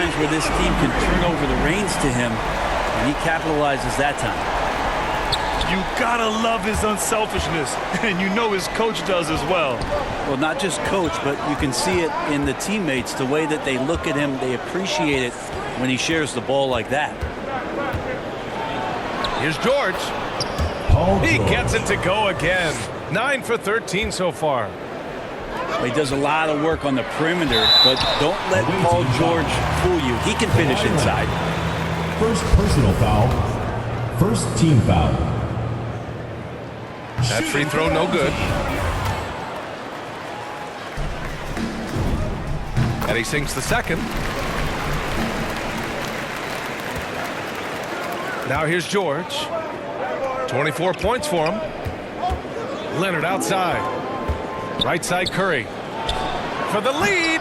times where this team can turn over the reins to him, and he capitalizes that time. You gotta love his unselfishness, and you know his coach does as well. Well, not just coach, but you can see it in the teammates, the way that they look at him. They appreciate it when he shares the ball like that. Here's George. He gets it to go again. 9 for 13 so far. He does a lot of work on the perimeter, but don't let Paul George fool you. He can finish inside. First personal foul. First team foul. That free throw no good. And he sinks the second. Now here's George. 24 points for him. Leonard outside. Right side Curry. For the lead.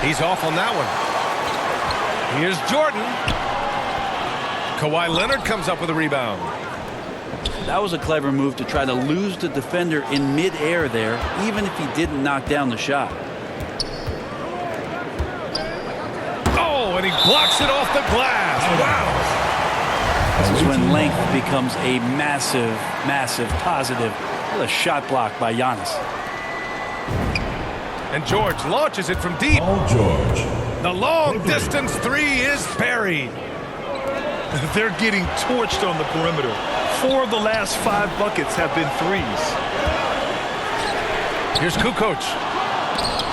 He's off on that one. Here's Jordan. Kawhi Leonard comes up with a rebound. That was a clever move to try to lose the defender in midair there, even if he didn't knock down the shot. Oh, and he blocks it off the glass. Wow. This is when length becomes a massive, massive positive. What a shot block by Giannis. And George launches it from deep. Paul George. The long distance three is buried. They're getting torched on the perimeter. 4 of the last 5 buckets have been threes. Here's Kukoc.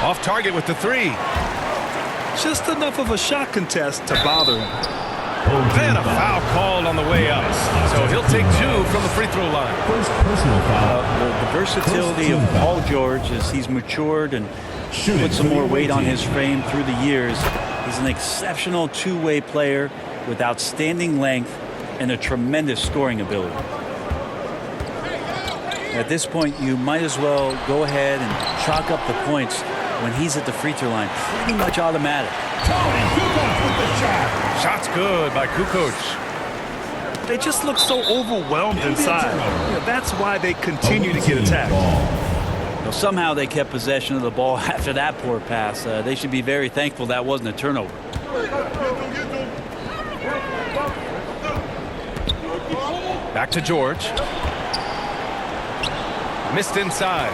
Off target with the three. Just enough of a shot contest to bother him. Then a foul called on the way up. So he'll take 2 from the free throw line. First personal foul. The versatility of Paul George as he's matured and put some more weight on his frame through the years. He's an exceptional two-way player with outstanding length and a tremendous scoring ability. At this point, you might as well go ahead and chalk up the points when he's at the free throw line. Pretty much automatic. Shot's good by Kukoc. They just look so overwhelmed inside. That's why they continue to get attacked. Well, somehow they kept possession of the ball after that poor pass. They should be very thankful that wasn't a turnover. Back to George. Missed inside.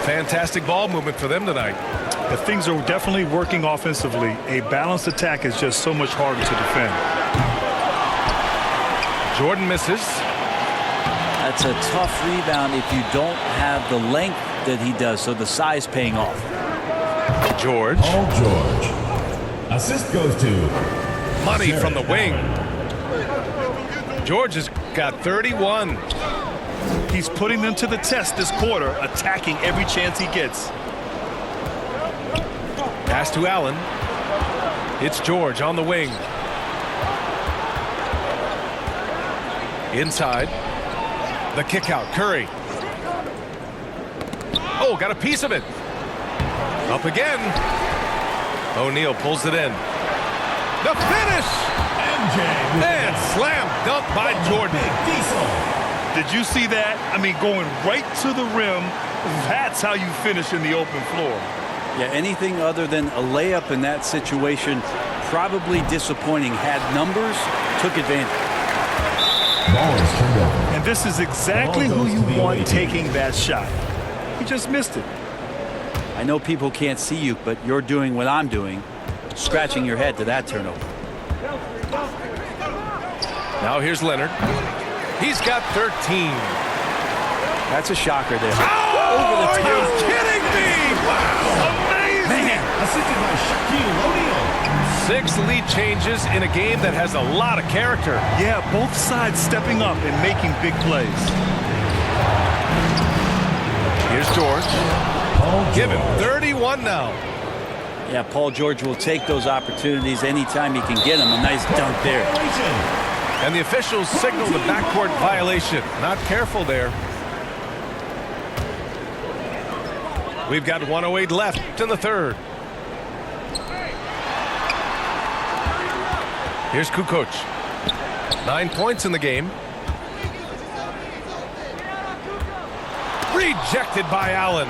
Fantastic ball movement for them tonight. But things are definitely working offensively. A balanced attack is just so much harder to defend. Jordan misses. That's a tough rebound if you don't have the length that he does, so the size paying off. George. Paul George. Assist goes to Money from the wing. George has got 31. He's putting them to the test this quarter, attacking every chance he gets. Pass to Allen. It's George on the wing. Inside. The kick out. Curry. Oh, got a piece of it. Up again. O'Neal pulls it in. The finish. And slam dunk by Jordan. Did you see that? I mean, going right to the rim. That's how you finish in the open floor. Yeah, anything other than a layup in that situation, probably disappointing. Had numbers, took advantage. And this is exactly who you want taking that shot. He just missed it. I know people can't see you, but you're doing what I'm doing, scratching your head to that turnover. Now here's Leonard. He's got 13. That's a shocker there. Oh, over the are top. you kidding me? Wow, amazing. Man. Assisted by Shaqtin O'Neal. 6 lead changes in a game that has a lot of character. Yeah, both sides stepping up and making big plays. Here's George. Give him 31 now. Yeah, Paul George will take those opportunities anytime he can get them. A nice dunk there. And the officials signal the backcourt violation. Not careful there. We've got 1:08 left in the third. Here's Kukoc. 9 points in the game. Rejected by Allen.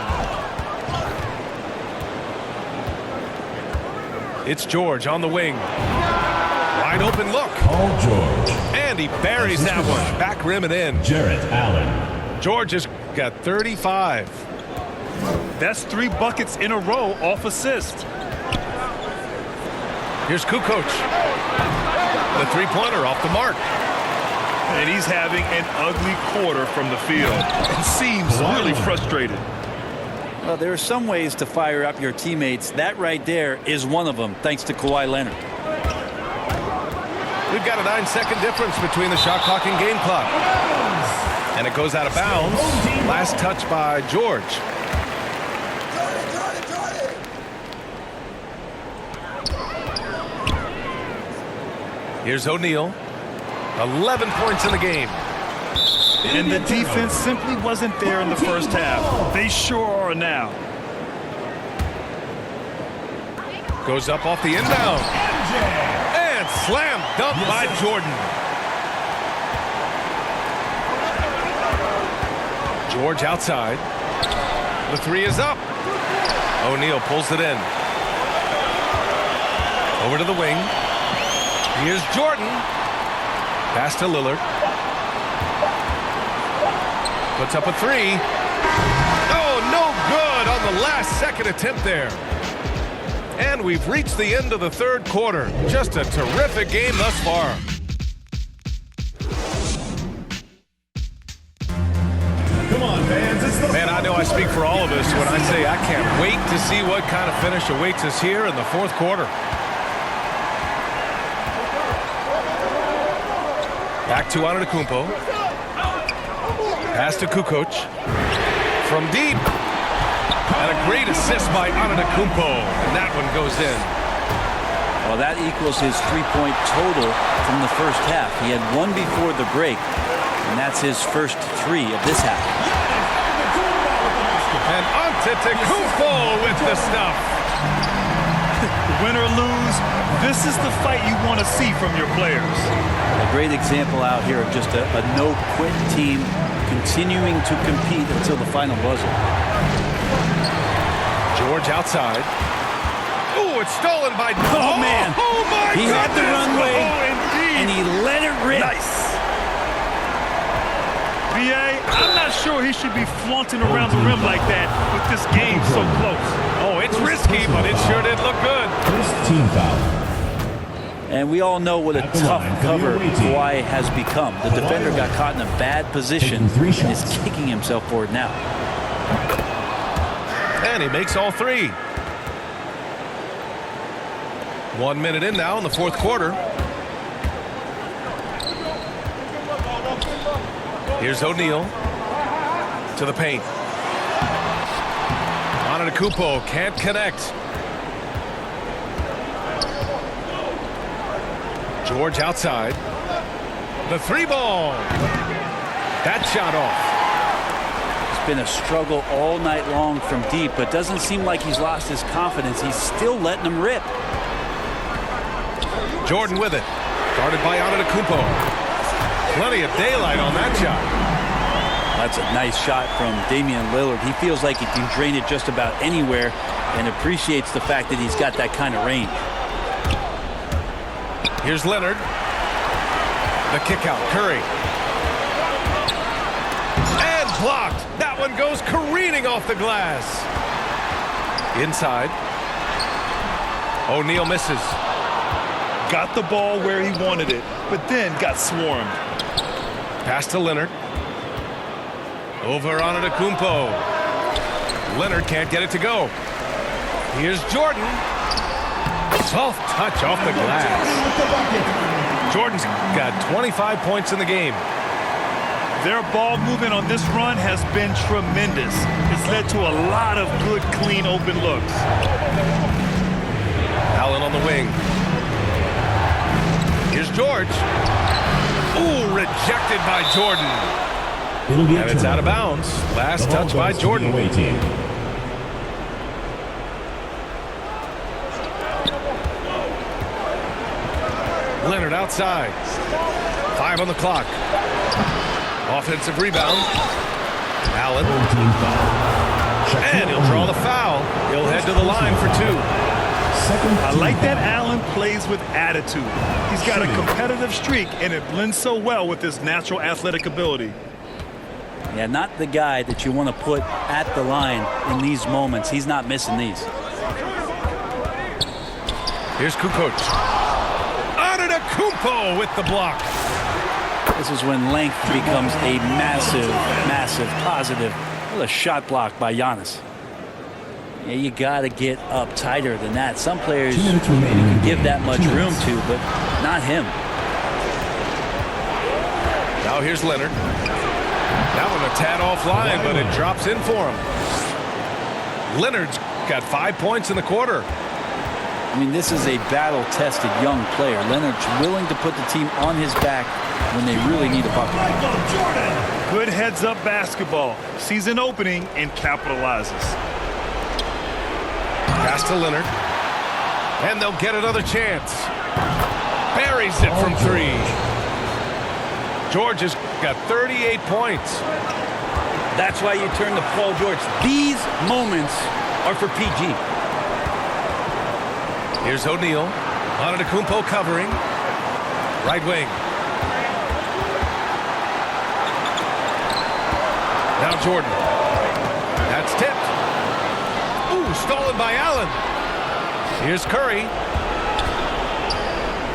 It's George on the wing. Wide open look. Paul George. And he buries that one. Back rim and in. Jarrett Allen. George has got 35. That's 3 buckets in a row off assist. Here's Kukoc. The three-pointer off the mark. And he's having an ugly quarter from the field. It seems really frustrated. Well, there are some ways to fire up your teammates. That right there is one of them, thanks to Kawhi Leonard. We've got a 9-second difference between the shot clock and game clock. And it goes out of bounds. Last touch by George. Here's O'Neal. 11 points in the game. And the defense simply wasn't there in the first half. They sure are now. Goes up off the inbound. And slam dunk by Jordan. George outside. The three is up. O'Neal pulls it in. Over to the wing. Here's Jordan. Pass to Lillard. Puts up a three. Oh, no good on the last second attempt there. And we've reached the end of the third quarter. Just a terrific game thus far. Come on, fans. It's the Man, I know I speak for all of us when I say I can't wait to see what kind of finish awaits us here in the fourth quarter. Back to Antetokounmpo. Pass to Kukoc. From deep. And a great assist by Antetokounmpo. And that one goes in. Well, that equals his three-point total from the first half. He had one before the break, and that's his first three of this half. And Antetokounmpo with the stuff. Win or lose, this is the fight you want to see from your players. A great example out here of just a no-quit team continuing to compete until the final buzzer. George outside. Oh, it's stolen by... Oh, man. Oh, my He had the goodness. runway, Oh, indeed. and he let it rip. Nice. B.A., I'm not sure he should be flaunting around the rim like that with this game so close. Oh, it's risky, but it sure did look good. first team foul. And we all know what a At the tough line for the cover away team. Kawhi has become. The defender got caught in a bad position Taking 3 and is shots. kicking himself for it now. And he makes all three. 1 minute in now in the fourth quarter. Here's O'Neal to the paint. Antetokounmpo can't connect. George outside. The three ball. That shot off. It's been a struggle all night long from deep, but doesn't seem like he's lost his confidence. He's still letting them rip. Jordan with it. Guarded by Antetokounmpo. Plenty of daylight on that shot. That's a nice shot from Damian Lillard. He feels like he can drain it just about anywhere and appreciates the fact that he's got that kind of range. Here's Leonard. The kick out. Curry. And blocked. That one goes careening off the glass. Inside. O'Neal misses. Got the ball where he wanted it, but then got swarmed. Pass to Leonard. Over on Antetokounmpo. Leonard can't get it to go. Here's Jordan. Soft touch off the glass. Jordan's got 25 points in the game. Their ball movement on this run has been tremendous. It's led to a lot of good, clean, open looks. Allen on the wing. Here's George. Ooh, rejected by Jordan. It'll be a And it's out of turnover. bounds. Last The ball touch by goes to the Jordan. away team. Leonard outside. 5 on the clock. Offensive rebound. Allen. Third team foul. Shaqtin And he'll draw the foul. He'll head to the line for 2. Second I like that Allen plays with attitude. He's got a competitive streak, and it blends so well with his natural athletic ability. Yeah, not the guy that you want to put at the line in these moments. He's not missing these. Here's Kukoc. Antetokounmpo with the block. This is when length becomes a massive, massive positive. What a shot block by Giannis. Yeah, you got to get up tighter than that. Some players you can give that much room to, but not him. Now here's Leonard. That one a tad offline, but it drops in for him. Leonard's got 5 points in the quarter. I mean, this is a battle-tested young player. Leonard's willing to put the team on his back when they really need a bucket. Good heads-up basketball. Sees an opening and capitalizes. Pass to Leonard. And they'll get another chance. Buries it from three. George has got 38 points. That's why you turn to Paul George. These moments are for PG. Here's O'Neal. Antetokounmpo covering. Right wing. Now Jordan. That's tipped. Ooh, stolen by Allen. Here's Curry.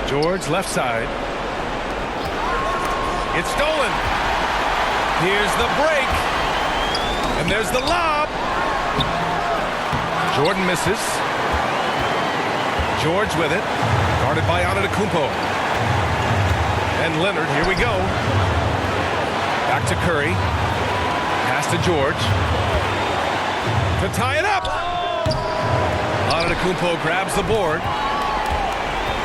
George left side. It's stolen. Here's the break. And there's the lob. Jordan misses. George with it. Guarded by Antetokounmpo. And Leonard, here we go. Back to Curry. Pass to George. To tie it up. Antetokounmpo grabs the board.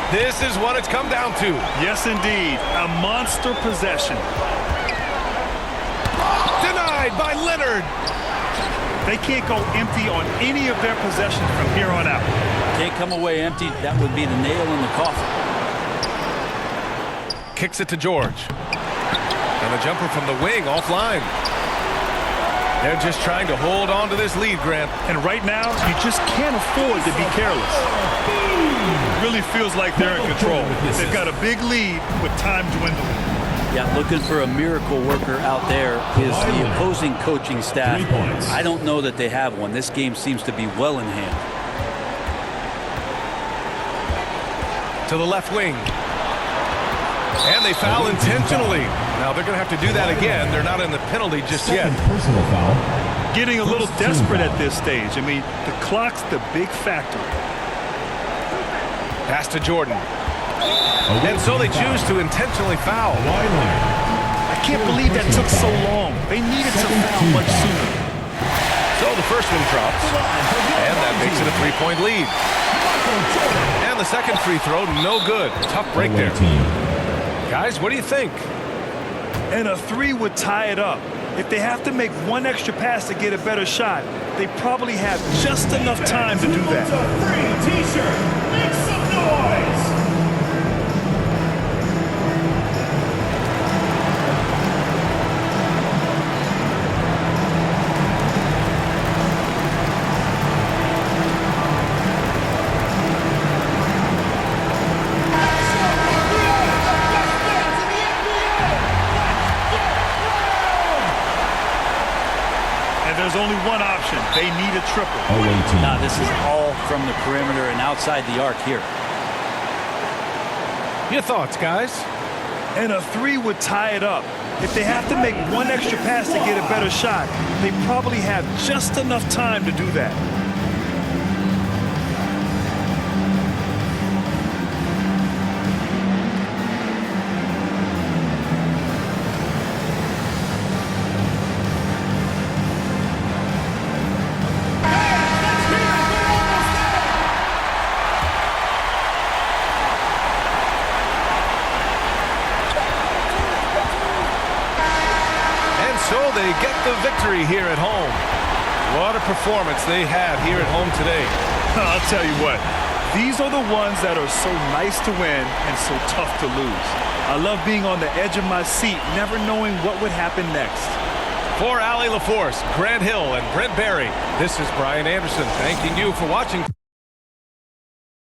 This is what it's come down to. Yes, indeed. A monster possession. Denied by Leonard. They can't go empty on any of their possessions from here on out. Can't come away empty. That would be the nail in the coffin. Kicks it to George. And a jumper from the wing offline. They're just trying to hold on to this lead, Grant. And right now, you just can't afford to be careless. It really feels like they're in control. They've got a big lead with time dwindling. Yeah, looking for a miracle worker out there is the opposing coaching staff. I don't know that they have one. This game seems to be well in hand. To the left wing. And they foul intentionally. Now they're going to have to do that again. They're not in the penalty just yet. Personal foul. Getting a little desperate at this stage. I mean, the clock's the big factor. Pass to Jordan. And so they choose to intentionally foul. I can't believe that took so long. They needed to foul much sooner. So the first one drops. And that makes it a 3-point lead. And the second free throw, no good. Tough break there. Guys, what do you think? And a three would tie it up. If they have to make one extra pass to get a better shot, they probably have just enough time to do that. Free t-shirt. Make some noise. There's only one option. They need a triple. Now, this is all from the perimeter and outside the arc here. Your thoughts, guys? And a three would tie it up. If they have to make one extra pass to get a better shot, they probably have just enough time to do that. So they get the victory here at home. What a performance they had here at home today. I'll tell you what, these are the ones that are so nice to win and so tough to lose. I love being on the edge of my seat, never knowing what would happen next. For Allie LaForce, Grant Hill, and Brent Barry, this is Brian Anderson thanking you for watching.